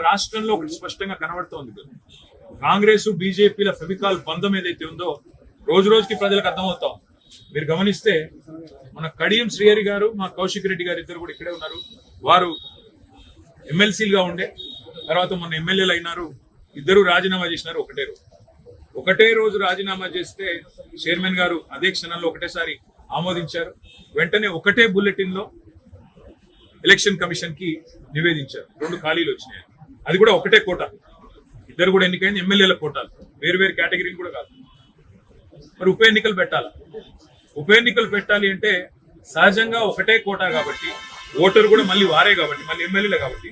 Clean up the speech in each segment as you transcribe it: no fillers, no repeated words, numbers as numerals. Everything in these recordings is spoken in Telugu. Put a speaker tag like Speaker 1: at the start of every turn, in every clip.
Speaker 1: రాష్ట్రంలో ఒకటి స్పష్టంగా కనబడుతోంది కదా, కాంగ్రెస్ బీజేపీల ఫెవికాల్ బంధం ఏదైతే ఉందో రోజు రోజుకి ప్రజలకు అర్థమవుతాం. మీరు గమనిస్తే మన కడియం శ్రీహరి గారు, మా కౌశిక్ రెడ్డి గారు ఇద్దరు కూడా ఇక్కడే ఉన్నారు. వారు ఎమ్మెల్సీలుగా ఉండే తర్వాత మొన్న ఎమ్మెల్యేలు అయినారు. ఇద్దరు రాజీనామా చేసినారు ఒకటే రోజు రాజీనామా చేస్తే చైర్మన్ గారు అదే క్షణంలో ఒకటేసారి ఆమోదించారు. వెంటనే ఒకటే బుల్లెటిన్ లో ఎలక్షన్ కమిషన్ కి నివేదించారు. 2 ఖాళీలు వచ్చినాయి. అది కూడా ఒకటే కోట. ఇద్దరు కూడా ఎన్నికైంది ఎమ్మెల్యేల కోటాలు, వేరు వేరు కేటగిరీలు కూడా కాదు. మరి ఉప ఎన్నికలు పెట్టాలా? ఉప ఎన్నికలు పెట్టాలి అంటే సహజంగా ఒకటే కోటా కాబట్టి, ఓటరు కూడా మళ్ళీ వారే కాబట్టి, మళ్ళీ ఎమ్మెల్యేలే కాబట్టి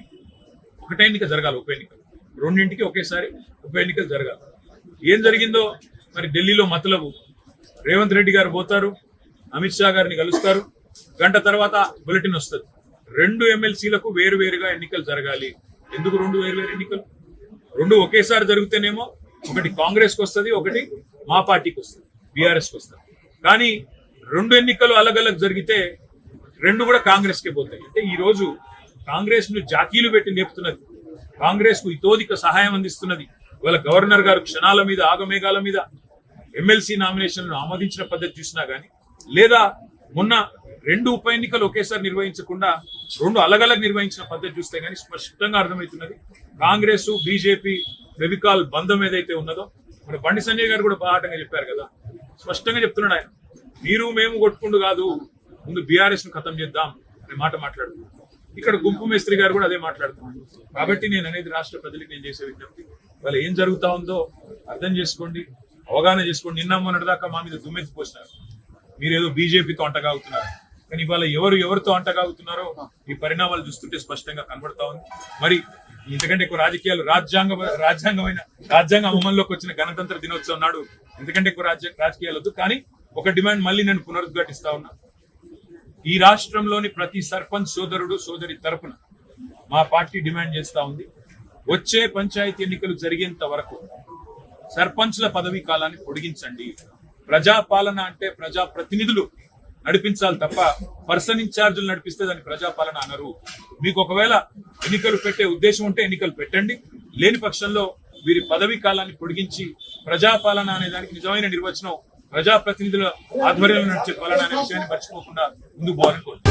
Speaker 1: ఒకటే ఎన్నిక జరగాలి. ఉప ఎన్నికలు రెండింటికి ఒకేసారి ఉప ఎన్నికలు జరగాలి. ఏం జరిగిందో మరి ఢిల్లీలో మతలబు. రేవంత్ రెడ్డి గారు పోతారు, అమిత్ షా గారిని కలుస్తారు, గంట తర్వాత బులెటిన్ వస్తుంది. 2 ఎమ్మెల్సీలకు వేరువేరుగా ఎన్నికలు జరగాలి. ఎందుకు 2 వేరువేరు ఎన్నికలు? 2 ఒకేసారి జరిగితేనేమో ఒకటి కాంగ్రెస్కి వస్తుంది, ఒకటి మా పార్టీకి వస్తుంది, బీఆర్ఎస్కి వస్తుంది. కానీ 2 ఎన్నికలు అలగలగ్ జరిగితే 2 కూడా కాంగ్రెస్కే పోతాయి. అంటే ఈ రోజు కాంగ్రెస్ ను జాకీలు పెట్టి లేపుతున్నది, కాంగ్రెస్ కు ఇతోధిక సహాయం అందిస్తున్నది. ఇవాళ గవర్నర్ గారు క్షణాల మీద ఆగమేఘాల మీద ఎమ్మెల్సీ నామినేషన్లను ఆమోదించిన పద్ధతి చూసినా గానీ, లేదా మొన్న 2 ఉప ఎన్నికలు ఒకేసారి నిర్వహించకుండా 2 అలగలగ్ నిర్వహించిన పద్ధతి చూస్తే గానీ స్పష్టంగా అర్థమవుతున్నది కాంగ్రెస్ బీజేపీ ఫెవికాల్ బంధం ఏదైతే ఉన్నదో. మన బండి సంజయ్ గారు కూడా బాహాటంగా చెప్పారు కదా, స్పష్టంగా చెప్తున్నాడు ఆయన, మీరు మేము కొట్టుకుంటూ కాదు, ముందు బీఆర్ఎస్ ను ఖతం చేద్దాం అనే మాట మాట్లాడుతున్నారు. ఇక్కడ గుంపు మేస్త్రి గారు కూడా అదే మాట్లాడుతున్నారు. కాబట్టి నేను అనేది రాష్ట్ర ప్రజలకు నేను చేసే విజ్ఞప్తి, వాళ్ళు ఏం జరుగుతా ఉందో అర్థం చేసుకోండి, అవగాహన చేసుకోండి. నిన్న మొన్నటిదాకా మా మీద దుమ్మెత్తి పోసినారు, మీరేదో బీజేపీతో అంటగాగుతున్నారు. కానీ ఇవాళ ఎవరితో అంటగాగుతున్నారో ఈ పరిణామాలు చూస్తుంటే స్పష్టంగా కనబడతా ఉంది. మరి ఇంతకంటే ఎక్కువ రాజకీయాలు రాజ్యాంగం అమల్లోకి వచ్చిన గణతంత్ర దినోత్సవం నాడు ఇంతకంటే ఎక్కువ రాజకీయాలు వద్దు. కానీ ఒక డిమాండ్ మళ్ళీ నేను పునరుద్ఘాటిస్తా ఉన్నా, ఈ రాష్ట్రంలోని ప్రతి సర్పంచ్ సోదరుడు సోదరి తరపున మా పార్టీ డిమాండ్ చేస్తా ఉంది, వచ్చే పంచాయతీ ఎన్నికలు జరిగేంత వరకు సర్పంచ్ల పదవీ కాలాన్ని పొడిగించండి. ప్రజాపాలన అంటే ప్రజాప్రతినిధులు నడిపించాలి తప్ప పర్సన్ ఇన్ఛార్జీలు నడిపిస్తే దాన్ని ప్రజాపాలన అనరు. మీకు ఒకవేళ ఎన్నికలు పెట్టే ఉద్దేశం ఉంటే ఎన్నికలు పెట్టండి, లేని పక్షంలో వీరి పదవీ కాలాన్ని పొడిగించి ప్రజాపాలన అనే దానికి నిజమైన నిర్వచనం ప్రజాప్రతినిధుల ఆధ్వర్యంలో నడిచే పాలన అనే విషయాన్ని మర్చిపోకుండా ముందుకు పోవాలనుకోండి.